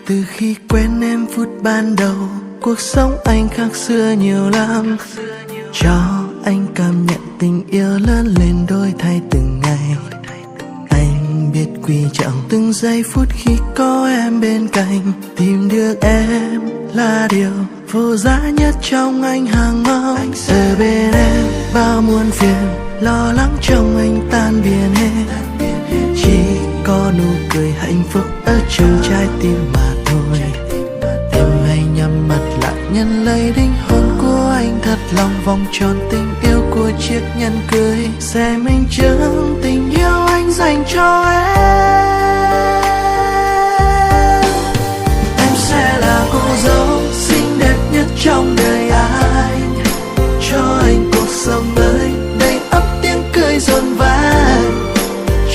Từ khi quen em phút ban đầu, cuộc sống anh khác xưa nhiều lắm. Cho anh cảm nhận tình yêu lớn lên đổi thay từng ngày. Anh biết quý trọng từng giây phút khi có em bên cạnh. Tìm được em là điều vô giá nhất trong anh hàng mong. Ở bên em bao muôn phiền, lo lắng trong anh tan biến hết. Chỉ có nụ cười hạnh phúc ở trong trái tim mà thôi. Em hãy nhắm mắt lại nhận lấy linh hồn của anh, thật lòng vòng tròn tình yêu của chiếc nhẫn cưới sẽ minh chứng tình yêu anh dành cho em. Em sẽ là cô dâu xinh đẹp nhất trong đời anh, cho anh cuộc sống mới đầy ắp tiếng cười rộn vang,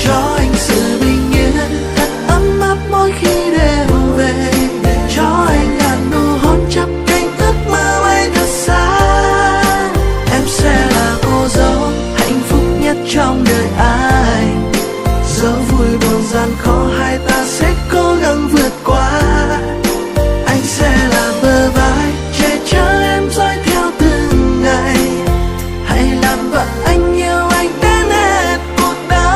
cho anh sự bình yên thật ấm áp mỗi khi đêm về, cho anh ngàn nụ hôn chắp cánh ước mơ bay thật xa. Em sẽ là cô dâu hạnh phúc nhất trong đời anh, dẫu vui buồn gian khó hai ta sẽ cố gắng vượt qua. Anh sẽ là bờ vai che chở em dõi theo từng ngày, hãy làm vợ anh yêu anh đến hết cuộc đời.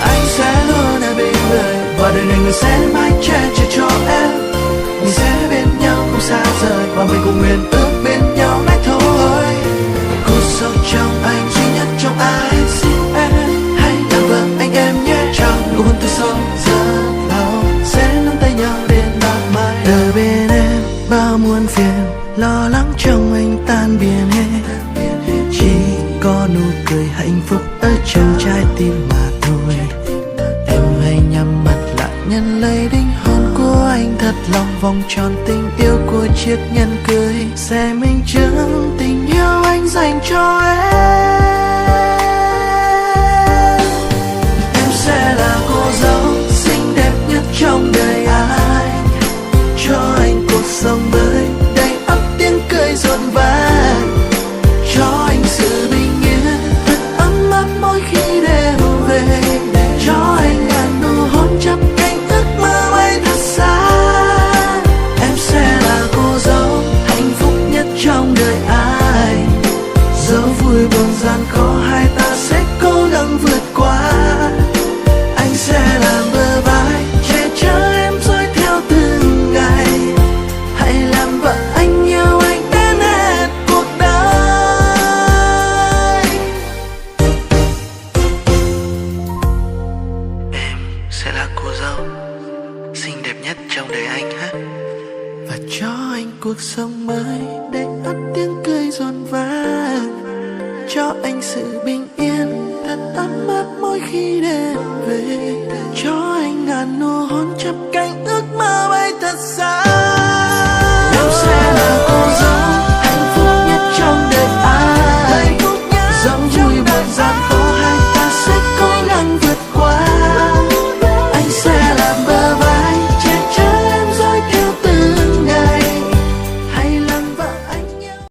Anh sẽ luôn ở bên người và đời này người sẽ mãi che chở cho em. Mình sẽ bên nhau không xa rời và mình cùng nguyện ước bên nhau mãi thôi. Cô dâu trong anh duy nhất trong anh, xin em hãy làm vợ anh em nhé. Trong nụ hôn từ sâu rất lâu sẽ nắm tay nhau đến bạc mãi. Ở bên em bao muôn phiền, lo lắng trong anh tan biến hết. Chỉ có nụ cười hạnh phúc ở trong trái tim mà thôi. Em hãy nhắm mắt lại nhận lấy linh hồn của anh, thật lòng vòng tròn tình yêu của chiếc nhẫn cưới sẽ minh chứng tình yêu anh dành cho em. Em sẽ là cô dâu xinh đẹp nhất trong đời anh, cho anh cuộc sống mới đầy ắp tiếng cười rộn vang, cho anh sự bình yên thật ấm áp mỗi khi đêm về, cho anh ngàn nụ hôn chắp cánh ước mơ bay thật xa. Em sẽ là cô dâu hạnh phúc nhất trong đời anh, dẫu vui buồn gian khó hai ta sẽ cố gắng vượt qua. Anh sẽ làm bờ vai che chở em dõi theo từng ngày, hãy làm vợ anh yêu anh đến hết cuộc đời. Em sẽ là cô dâu xinh đẹp nhất trong đời anh ha, và cho anh cuộc sống mới đầy ắp tiếng cười rộn vang, cho anh sự bình yên thật ấm áp mỗi khi đêm về, cho anh ngàn nụ hôn chắp cánh ước mơ bay thật xa.